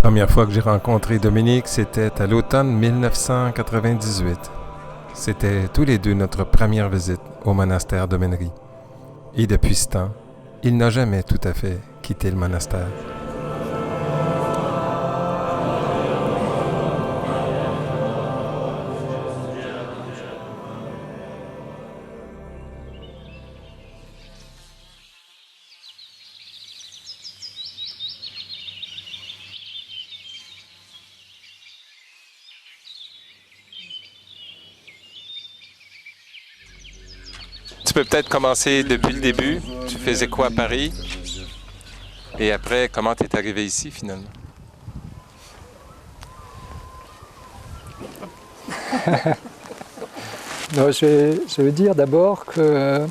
première fois que j'ai rencontré Dominique, c'était à l'automne 1998. C'était tous les deux notre première visite au monastère de Mennery. Et depuis ce temps, il n'a jamais tout à fait quitté le monastère. Tu peux peut-être commencer depuis le début. Tu faisais quoi à Paris? Et après, comment tu es arrivé ici finalement? Non, je veux dire d'abord que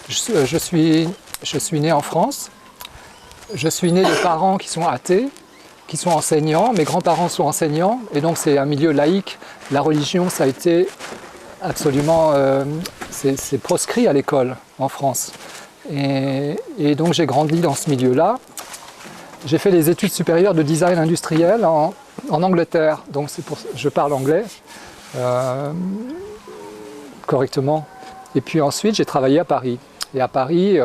je suis né en France. Je suis né de parents qui sont athées, qui sont enseignants. Mes grands-parents sont enseignants et donc c'est un milieu laïque. La religion, ça a été absolument... c'est proscrit à l'école en France. Et donc j'ai grandi dans ce milieu-là. J'ai fait les études supérieures de design industriel en Angleterre. Donc je parle anglais correctement. Et puis ensuite j'ai travaillé à Paris. Et à Paris,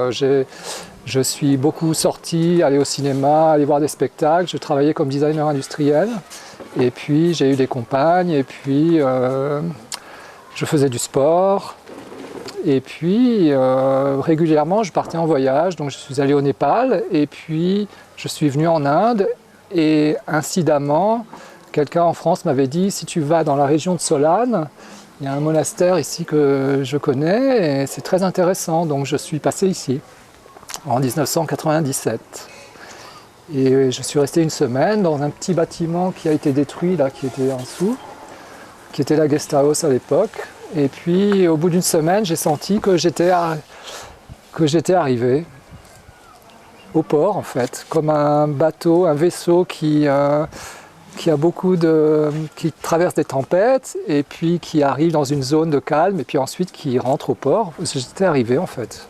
je suis beaucoup sorti, allé au cinéma, aller voir des spectacles. Je travaillais comme designer industriel. Et puis j'ai eu des compagnes. Et puis je faisais du sport. Et puis régulièrement je partais en voyage. Donc je suis allé au Népal. Et puis je suis venu en Inde. Et incidemment, quelqu'un en France m'avait dit, si tu vas dans la région de Solane, il y a un monastère ici que je connais et c'est très intéressant. Donc je suis passé ici en 1997. Et je suis resté une semaine dans un petit bâtiment qui a été détruit, là, qui était en dessous, qui était la guest house à l'époque. Et puis au bout d'une semaine, j'ai senti que j'étais arrivé au port en fait, comme un bateau, un vaisseau qui traverse des tempêtes et puis qui arrive dans une zone de calme et puis ensuite qui rentre au port. J'étais arrivé en fait.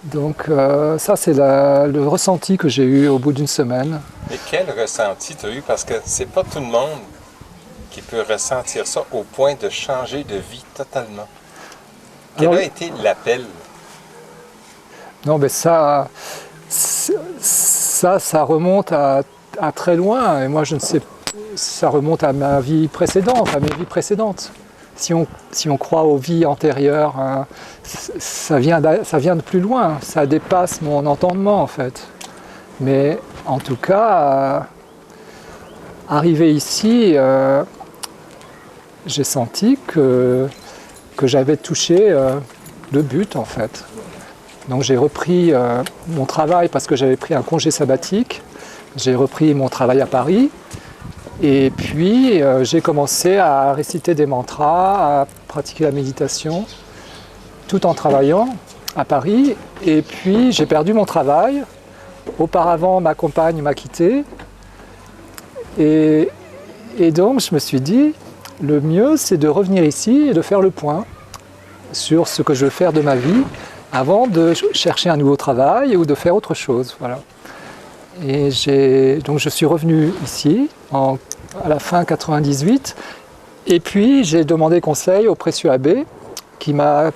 Donc ça c'est le ressenti que j'ai eu au bout d'une semaine. Et quel ressenti tu as eu? Parce que c'est pas tout le monde qui peut ressentir ça au point de changer de vie totalement. Quel a été l'appel? Non mais ça remonte à très loin, et moi je ne sais, ça remonte à ma vie précédente, à mes vies précédentes. Si on croit aux vies antérieures, hein, ça vient de plus loin, ça dépasse mon entendement en fait. Mais en tout cas, arrivé ici, j'ai senti que j'avais touché le but en fait. Donc j'ai repris mon travail parce que j'avais pris un congé sabbatique. J'ai repris mon travail à Paris et puis j'ai commencé à réciter des mantras, à pratiquer la méditation tout en travaillant à Paris. Et puis j'ai perdu mon travail. Auparavant, ma compagne m'a quitté. Et donc je me suis dit, le mieux c'est de revenir ici et de faire le point sur ce que je veux faire de ma vie avant de chercher un nouveau travail ou de faire autre chose. Voilà. Et donc je suis revenu ici à la fin 98 et puis j'ai demandé conseil au précieux abbé qui m'a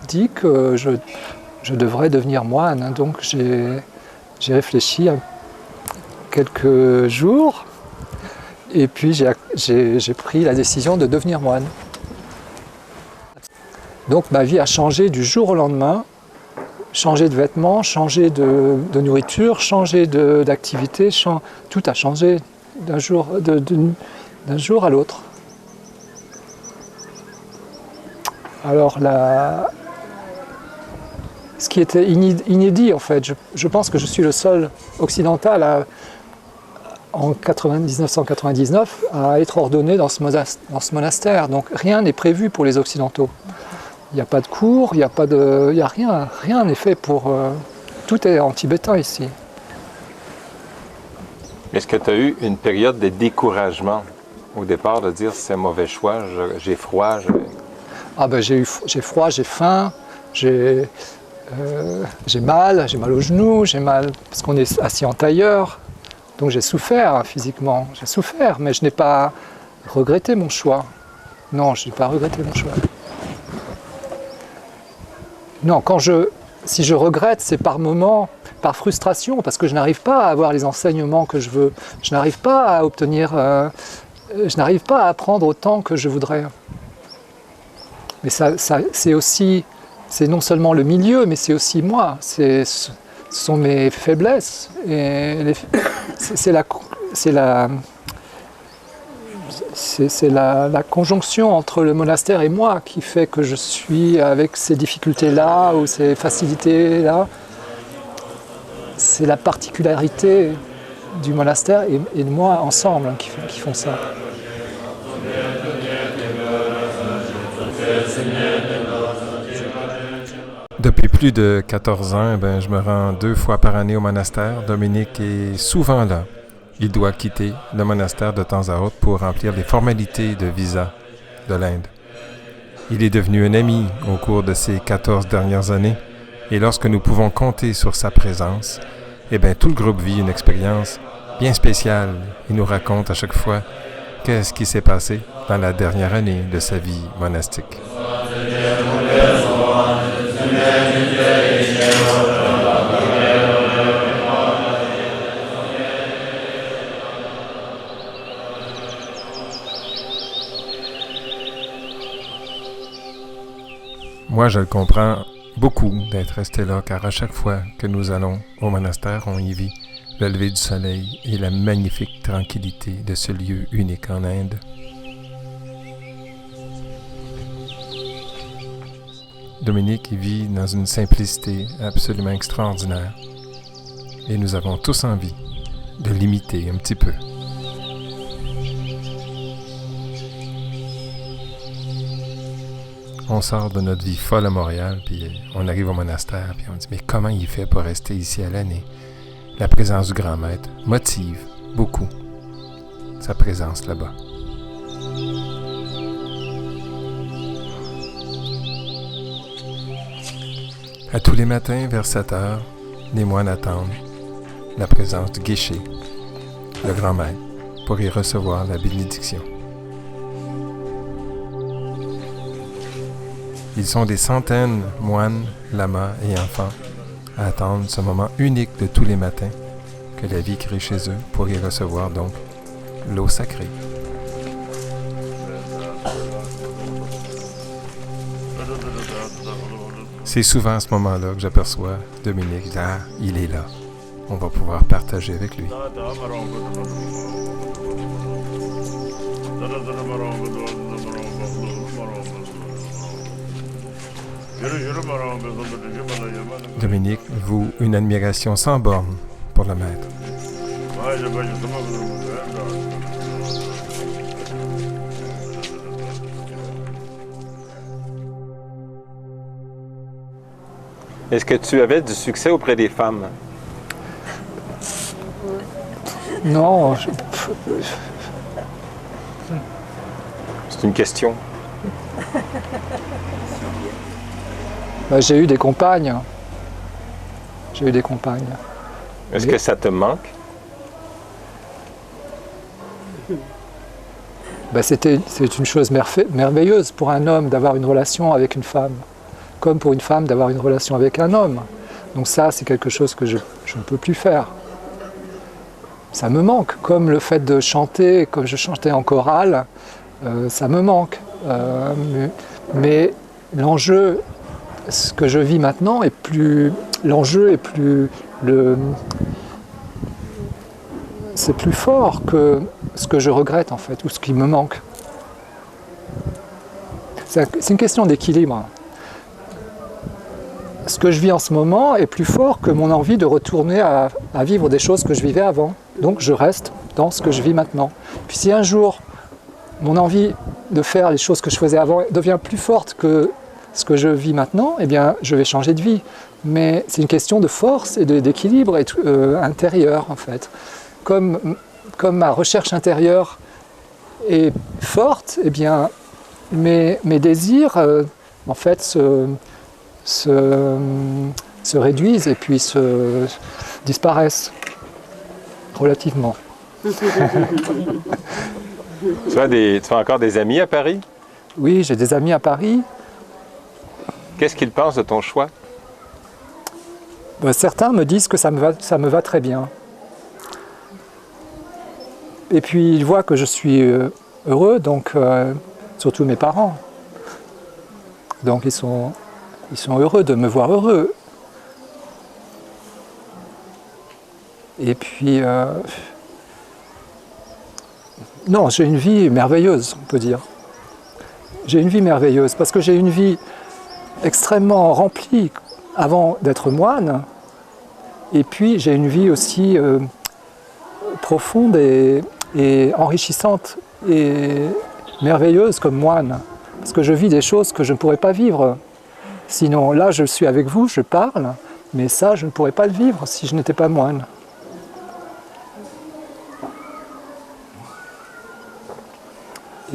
dit que je devrais devenir moine. Donc j'ai réfléchi quelques jours et puis j'ai pris la décision de devenir moine. Donc ma vie a changé du jour au lendemain. Changer de vêtements, changer de nourriture, changer d'activité, tout a changé d'un jour à l'autre. Alors ce qui était inédit en fait, je pense que je suis le seul occidental en 1999 à être ordonné dans ce monastère. Donc rien n'est prévu pour les occidentaux. Il n'y a pas de cours, il n'y a rien n'est fait pour... tout est en tibétain ici. Est-ce que tu as eu une période de découragement au départ, de dire c'est un mauvais choix, j'ai froid? Ah ben j'ai froid, j'ai faim, j'ai j'ai mal aux genoux, j'ai mal parce qu'on est assis en tailleur. Donc j'ai souffert physiquement, j'ai souffert, mais je n'ai pas regretté mon choix. Non, je n'ai pas regretté mon choix. Non, si je regrette, c'est par moment, par frustration, parce que je n'arrive pas à avoir les enseignements que je veux. Je n'arrive pas à obtenir, je n'arrive pas à apprendre autant que je voudrais. Mais c'est aussi, c'est non seulement le milieu, mais c'est aussi moi. Ce sont mes faiblesses. Et c'est la conjonction entre le monastère et moi qui fait que je suis avec ces difficultés-là ou ces facilités-là. C'est la particularité du monastère et de moi ensemble qui font ça. Depuis plus de 14 ans, je me rends 2 fois par année au monastère. Dominique est souvent là. Il doit quitter le monastère de temps à autre pour remplir les formalités de visa de l'Inde. Il est devenu un ami au cours de ces 14 dernières années et lorsque nous pouvons compter sur sa présence, tout le groupe vit une expérience bien spéciale. Il nous raconte à chaque fois qu'est-ce qui s'est passé dans la dernière année de sa vie monastique. Moi, je le comprends beaucoup d'être resté là, car à chaque fois que nous allons au monastère, on y vit le lever du soleil et la magnifique tranquillité de ce lieu unique en Inde. Dominique vit dans une simplicité absolument extraordinaire et nous avons tous envie de l'imiter un petit peu. On sort de notre vie folle à Montréal, puis on arrive au monastère, puis on dit « Mais comment il fait pour rester ici à l'année? » La présence du grand maître motive beaucoup sa présence là-bas. À tous les matins, vers 7 heures, les moines attendent la présence du guéché, le grand maître, pour y recevoir la bénédiction. Ils sont des centaines, moines, lamas et enfants, à attendre ce moment unique de tous les matins que la vie crée chez eux pour y recevoir donc l'eau sacrée. C'est souvent à ce moment-là que j'aperçois Dominique. Ah, il est là. On va pouvoir partager avec lui. Dominique voue une admiration sans borne pour le maître. Est-ce que tu avais du succès auprès des femmes? Non. C'est une question. J'ai eu des compagnes. Est-ce que ça te manque? C'est une chose merveilleuse pour un homme d'avoir une relation avec une femme, comme pour une femme d'avoir une relation avec un homme. Donc ça, c'est quelque chose que je ne peux plus faire. Ça me manque, comme le fait de chanter, comme je chantais en chorale, ça me manque. Mais l'enjeu, ce que je vis maintenant est plus... L'enjeu est plus... C'est plus fort que ce que je regrette en fait, ou ce qui me manque. C'est une question d'équilibre. Ce que je vis en ce moment est plus fort que mon envie de retourner à vivre des choses que je vivais avant. Donc je reste dans ce que je vis maintenant. Puis si un jour, mon envie de faire les choses que je faisais avant devient plus forte que ce que je vis maintenant, eh bien je vais changer de vie. Mais c'est une question de force et d'équilibre intérieur en fait. Comme ma recherche intérieure est forte, eh bien mes désirs en fait se réduisent et puis disparaissent relativement. Tu as encore des amis à Paris? Oui, j'ai des amis à Paris. Qu'est-ce qu'ils pensent de ton choix? Certains me disent que ça me va très bien. Et puis ils voient que je suis heureux, donc surtout mes parents. Donc ils sont heureux de me voir heureux. Et puis non, j'ai une vie merveilleuse, on peut dire. J'ai une vie merveilleuse parce que j'ai une vie extrêmement remplie avant d'être moine. Et puis j'ai une vie aussi profonde et enrichissante et merveilleuse comme moine. Parce que je vis des choses que je ne pourrais pas vivre. Sinon, là, je suis avec vous, je parle, mais ça, je ne pourrais pas le vivre si je n'étais pas moine.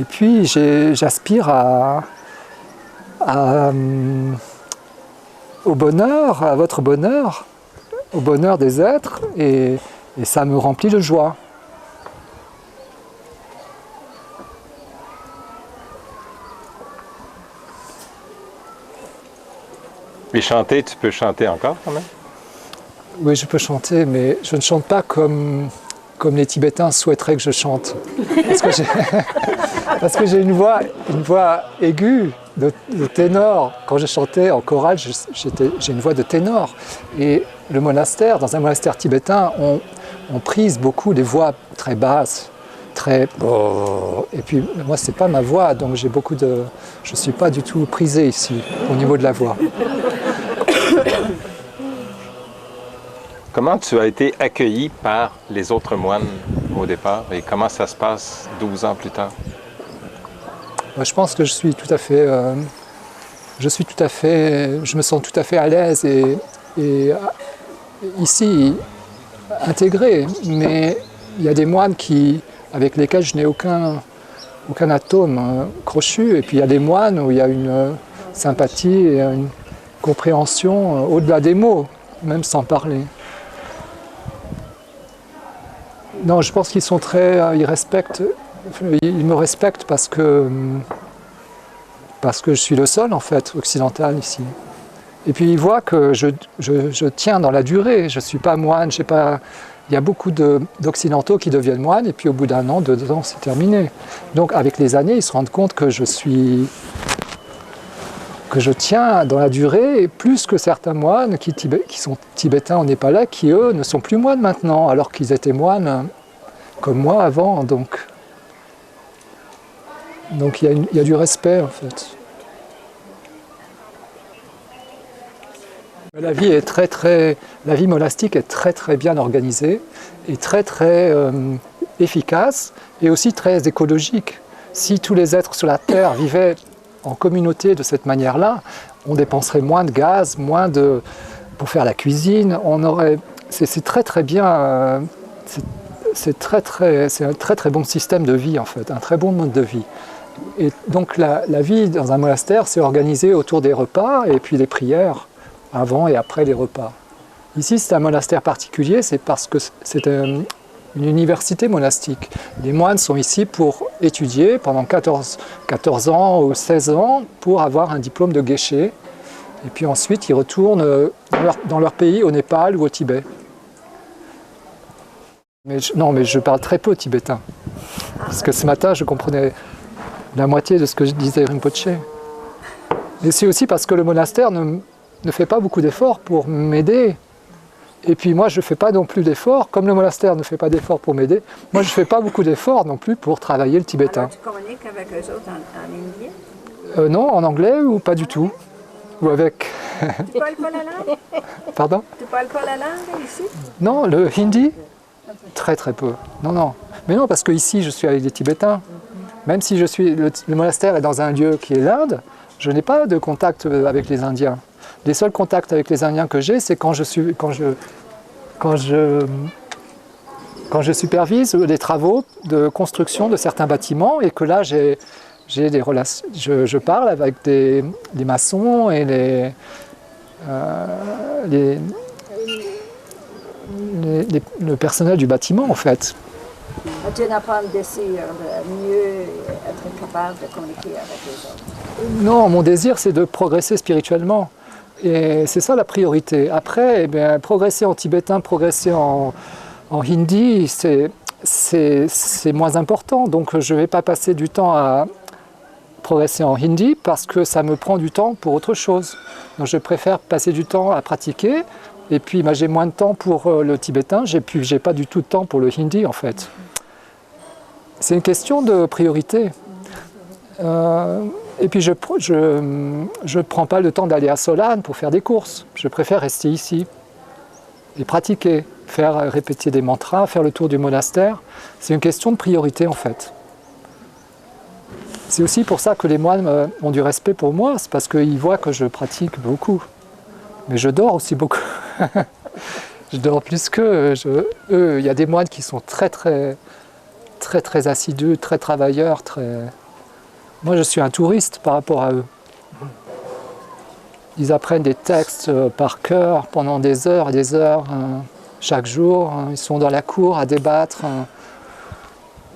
Et puis, j'aspire au bonheur, à votre bonheur, au bonheur des êtres, et ça me remplit de joie. Et chanter, tu peux chanter encore quand même? Oui, je peux chanter, mais je ne chante pas comme les Tibétains souhaiteraient que je chante. Parce que j'ai une voix aiguë de ténor. Quand je chantais en chorale, j'ai une voix de ténor. Et le monastère, dans un monastère tibétain, on prise beaucoup des voix très basses, très... Et puis moi, c'est pas ma voix, donc je ne suis pas du tout prisé ici, au niveau de la voix. Comment tu as été accueilli par les autres moines au départ et comment ça se passe 12 ans plus tard? Je pense que je me sens tout à fait à l'aise et ici intégré, mais il y a des moines avec lesquels je n'ai aucun atome crochu, et puis il y a des moines où il y a une sympathie et une compréhension au-delà des mots, même sans parler. Non, je pense qu'ils sont ils me respectent parce que je suis le seul en fait occidental ici. Et puis ils voient que je tiens dans la durée. Je ne suis pas moine. Il y a beaucoup d'occidentaux qui deviennent moines et puis au bout d'un an, 2 ans, c'est terminé. Donc avec les années, ils se rendent compte que je tiens dans la durée plus que certains moines qui sont tibétains ou népalais, qui eux ne sont plus moines maintenant, alors qu'ils étaient moines comme moi avant. Donc il y a du respect en fait. La vie monastique est très très bien organisée et très très efficace et aussi très écologique. Si tous les êtres sur la terre vivaient en communauté de cette manière-là, on dépenserait moins de gaz, pour faire la cuisine. C'est très très bien. C'est un très très bon système de vie en fait, un très bon mode de vie. Et donc la vie dans un monastère, c'est organisé autour des repas et puis des prières avant et après les repas. Ici, c'est un monastère particulier, c'est parce que c'est une université monastique. Les moines sont ici pour étudier pendant 14 ans ou 16 ans pour avoir un diplôme de geshe. Et puis ensuite, ils retournent dans leur pays, au Népal ou au Tibet. Mais je parle très peu tibétain. Parce que ce matin, je comprenais la moitié de ce que disait Rinpoche. Et c'est aussi parce que le monastère ne fait pas beaucoup d'efforts pour m'aider. Et puis moi, je ne fais pas non plus d'efforts, comme le monastère ne fait pas d'efforts pour m'aider, moi je ne fais pas beaucoup d'efforts non plus pour travailler le tibétain. Alors, tu communiques avec eux autres en indien? Non, en anglais ou pas du tout. Ou avec... Tu parles pas la langue? Pardon? Tu parles pas la langue ici? Non, le hindi? Très très peu. Non. Mais non, parce que ici je suis avec des Tibétains. Même si le monastère est dans un lieu qui est l'Inde, je n'ai pas de contact avec les Indiens. Les seuls contacts avec les Indiens que j'ai, c'est quand je supervise les travaux de construction de certains bâtiments et que là j'ai des relations. Je parle avec les maçons et le personnel du bâtiment en fait. As-tu un apprendre désir de mieux être capable de communiquer avec les autres? Non, mon désir c'est de progresser spirituellement. Et c'est ça la priorité. Après, eh bien, progresser en tibétain, progresser en hindi, c'est moins important. Donc je ne vais pas passer du temps à progresser en hindi parce que ça me prend du temps pour autre chose. Donc je préfère passer du temps à pratiquer. Et puis j'ai moins de temps pour le tibétain, j'ai pas du tout de temps pour le hindi en fait. C'est une question de priorité. Et puis je prends pas le temps d'aller à Solane pour faire des courses. Je préfère rester ici et pratiquer, répéter des mantras, faire le tour du monastère. C'est une question de priorité en fait. C'est aussi pour ça que les moines ont du respect pour moi, c'est parce qu'ils voient que je pratique beaucoup. Mais je dors aussi beaucoup. Je dors plus qu'eux. Il y a des moines qui sont très assidus, très travailleurs. Moi, je suis un touriste par rapport à eux. Ils apprennent des textes par cœur pendant des heures et des heures, chaque jour. Ils sont dans la cour à débattre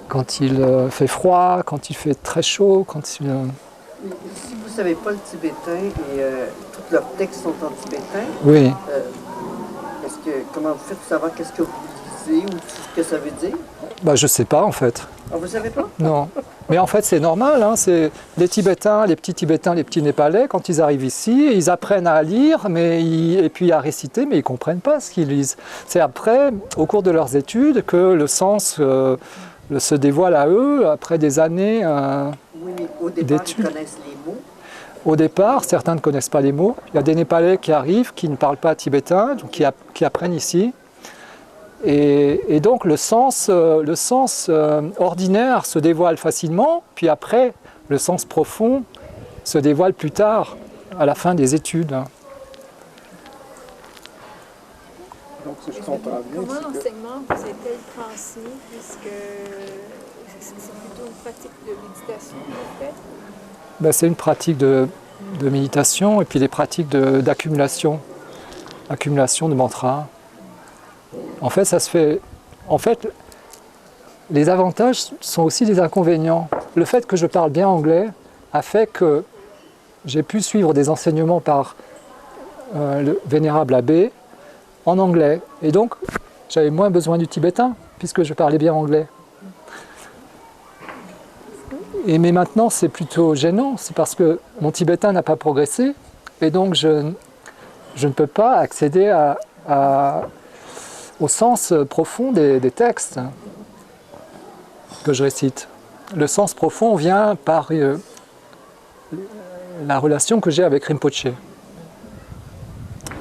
quand il fait froid, quand il fait très chaud. Si vous ne savez pas le tibétain et tous leurs textes sont en tibétain, oui. Comment vous faites pour savoir qu'est-ce que vous lisez ou ce que ça veut dire? Je ne sais pas en fait. Ah, vous ne savez pas? Non. Mais en fait c'est normal, hein, c'est les Tibétains, les petits Népalais, quand ils arrivent ici, ils apprennent à lire et puis à réciter, mais ils ne comprennent pas ce qu'ils lisent. C'est après, au cours de leurs études, que le sens se dévoile à eux, après des années oui, mais au départ, d'études. Ils connaissent les mots. Au départ, certains ne connaissent pas les mots. Il y a des Népalais qui arrivent, qui ne parlent pas tibétain, donc qui apprennent ici. Et donc le sens ordinaire se dévoile facilement, puis après, le sens profond se dévoile plus tard, à la fin des études. Donc, si je comprends bien, comment l'enseignement vous est-elle transmis, puisque c'est plutôt une pratique de méditation, en fait? C'est une pratique de méditation et puis des pratiques d'accumulation de mantras. En fait, ça se fait. En fait, les avantages sont aussi des inconvénients. Le fait que je parle bien anglais a fait que j'ai pu suivre des enseignements par le vénérable abbé en anglais. Et donc, j'avais moins besoin du tibétain, puisque je parlais bien anglais. Mais maintenant, c'est plutôt gênant, c'est parce que mon tibétain n'a pas progressé, et donc je ne peux pas accéder au sens profond des textes que je récite. Le sens profond vient par la relation que j'ai avec Rinpoche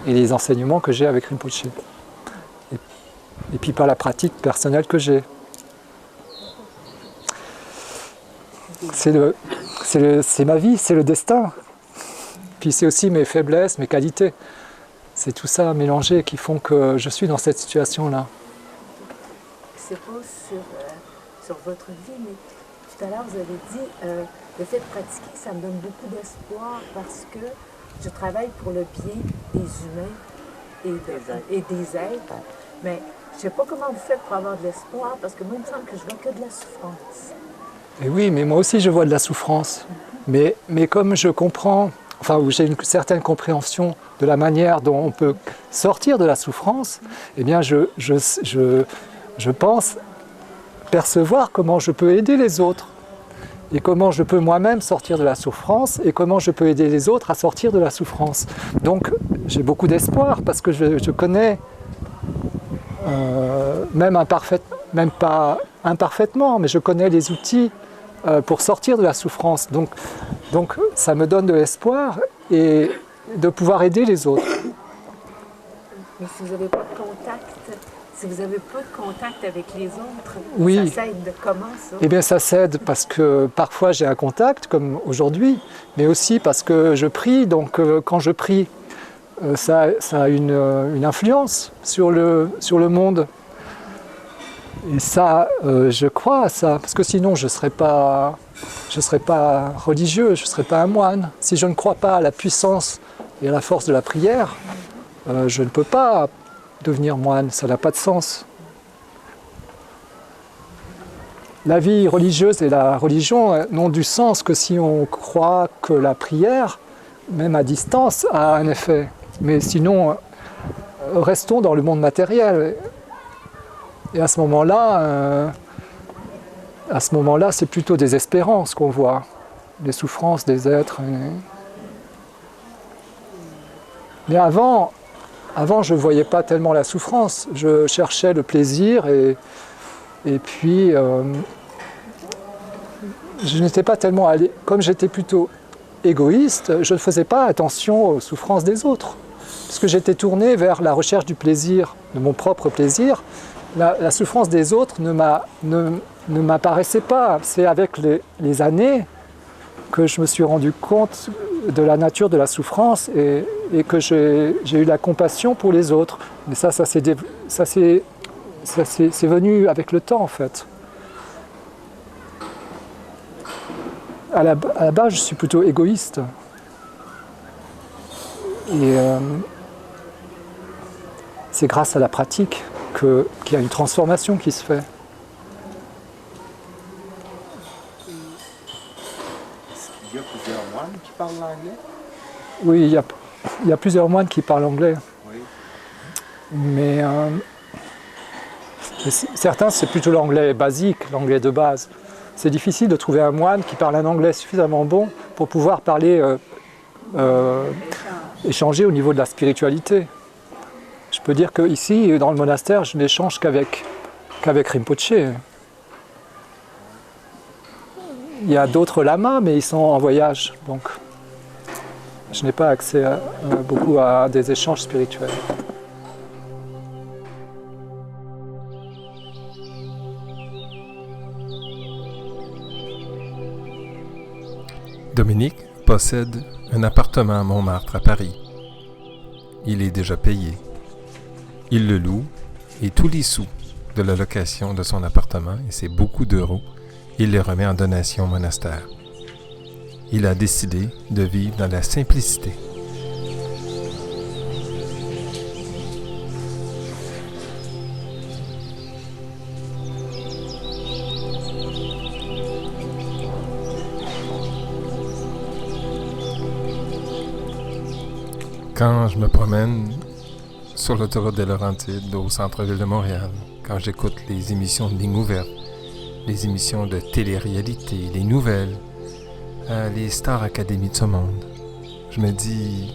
et les enseignements que j'ai avec Rinpoche. Et puis par la pratique personnelle que j'ai. C'est ma vie, c'est le destin. Puis c'est aussi mes faiblesses, mes qualités. C'est tout ça mélangé qui font que je suis dans cette situation-là. C'est pas sur votre vie, mais tout à l'heure vous avez dit le fait de pratiquer, ça me donne beaucoup d'espoir parce que je travaille pour le bien des humains et des êtres. Mais je ne sais pas comment vous faites pour avoir de l'espoir parce que moi, il me semble que je vois que de la souffrance. Et oui, mais moi aussi je vois de la souffrance. Mais comme je comprends, où j'ai une certaine compréhension de la manière dont on peut sortir de la souffrance, eh bien je pense percevoir comment je peux aider les autres et comment je peux moi-même sortir de la souffrance et comment je peux aider les autres à sortir de la souffrance. Donc j'ai beaucoup d'espoir parce que je connais, même pas imparfaitement, mais je connais les outils pour sortir de la souffrance. Donc ça me donne de l'espoir et de pouvoir aider les autres. Mais si vous n'avez pas de contact, si vous n'avez pas de contact avec les autres, oui. Ça s'aide de comment ça? Eh bien ça s'aide parce que parfois j'ai un contact, comme aujourd'hui, mais aussi parce que je prie. Donc quand je prie, ça a une influence sur le monde. Et ça, je crois à ça, parce que sinon je ne serais pas religieux, je ne serais pas un moine. Si je ne crois pas à la puissance et à la force de la prière, je ne peux pas devenir moine, ça n'a pas de sens. La vie religieuse et la religion n'ont du sens que si on croit que la prière, même à distance, a un effet. Mais sinon, restons dans le monde matériel. Et à ce moment-là, c'est plutôt des espérances qu'on voit, les souffrances des êtres. Mais avant, je ne voyais pas tellement la souffrance. Je cherchais le plaisir et puis je n'étais pas tellement allé. Comme j'étais plutôt égoïste, je ne faisais pas attention aux souffrances des autres. Parce que j'étais tourné vers la recherche du plaisir, de mon propre plaisir. La souffrance des autres ne m'apparaissait pas. C'est avec les années que je me suis rendu compte de la nature de la souffrance et que j'ai eu la compassion pour les autres. Mais ça c'est venu avec le temps en fait. À la base, je suis plutôt égoïste. Et c'est grâce à la pratique qu'il y a une transformation qui se fait. Est-ce qu'il y a plusieurs moines qui parlent l'anglais? Oui, il y a plusieurs moines qui parlent anglais. Oui. Mais certains, c'est plutôt l'anglais basique, l'anglais de base. C'est difficile de trouver un moine qui parle un anglais suffisamment bon pour pouvoir parler, échanger au niveau de la spiritualité. Je peux dire qu'ici, dans le monastère, je n'échange qu'avec Rinpoche. Il y a d'autres lamas, mais ils sont en voyage, donc je n'ai pas accès beaucoup à des échanges spirituels. Dominique possède un appartement à Montmartre, à Paris. Il est déjà payé. Il le loue et tous les sous de la location de son appartement, et c'est beaucoup d'euros, il les remet en donation au monastère. Il a décidé de vivre dans la simplicité. Quand je me promène sur l'autoroute des Laurentides au centre-ville de Montréal, quand j'écoute les émissions de ligne ouverte, les émissions de télé-réalité, les nouvelles, les Star Academy de ce monde, je me dis,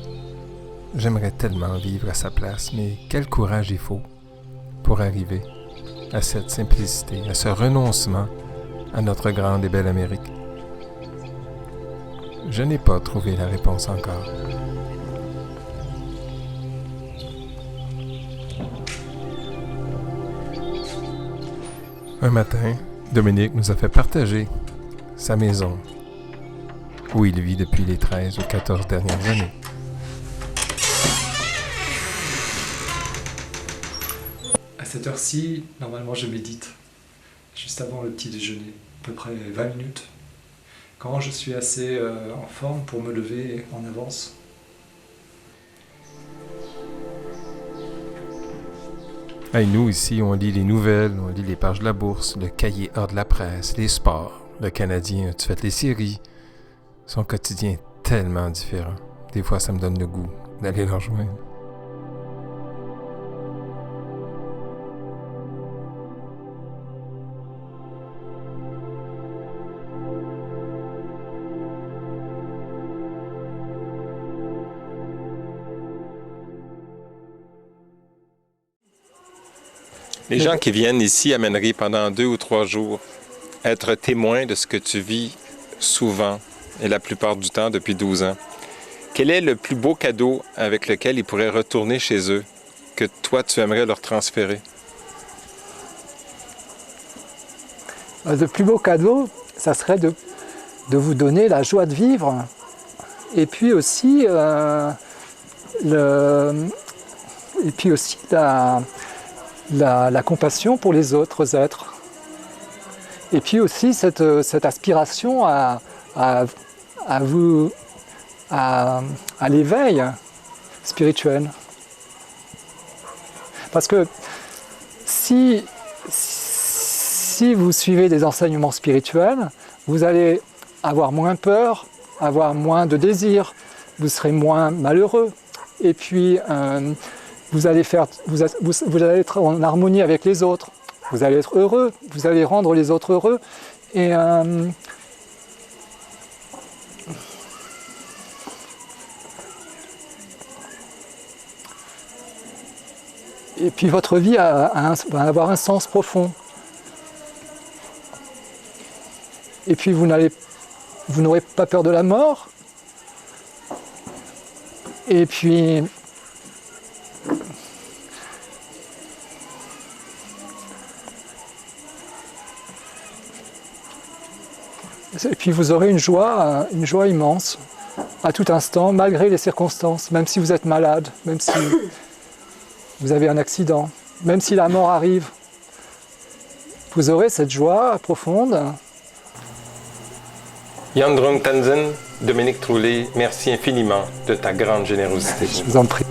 j'aimerais tellement vivre à sa place, mais quel courage il faut pour arriver à cette simplicité, à ce renoncement à notre grande et belle Amérique. Je n'ai pas trouvé la réponse encore. Un matin, Dominique nous a fait partager sa maison, où il vit depuis les 13 ou 14 dernières années. À cette heure-ci, normalement je médite, juste avant le petit déjeuner, à peu près 20 minutes, quand je suis assez en forme pour me lever en avance. Et nous, ici, on lit les nouvelles, on lit les pages de la bourse, le cahier hors de la presse, les sports. Le Canadien, tu fais les séries. Son quotidien est tellement différent. Des fois, ça me donne le goût d'aller le rejoindre. Les gens qui viennent ici à Mennery pendant 2 ou 3 jours, être témoins de ce que tu vis souvent et la plupart du temps depuis 12 ans, quel est le plus beau cadeau avec lequel ils pourraient retourner chez eux, que toi tu aimerais leur transférer? Le plus beau cadeau, ça serait de vous donner la joie de vivre et puis aussi, la compassion pour les autres êtres. Et puis aussi cette aspiration à l'éveil, spirituelle. Parce que si vous suivez des enseignements spirituels, vous allez avoir moins peur, avoir moins de désir, vous serez moins malheureux. Et puis, vous allez être en harmonie avec les autres. Vous allez être heureux, vous allez rendre les autres heureux. Et puis votre vie va avoir un sens profond. Et puis vous n'aurez pas peur de la mort. Et puis vous aurez une joie immense à tout instant, malgré les circonstances, même si vous êtes malade, même si vous avez un accident, même si la mort arrive, vous aurez cette joie profonde. Jan Drung Tenzin, Dominique Troulet, merci infiniment de ta grande générosité. Je vous en prie.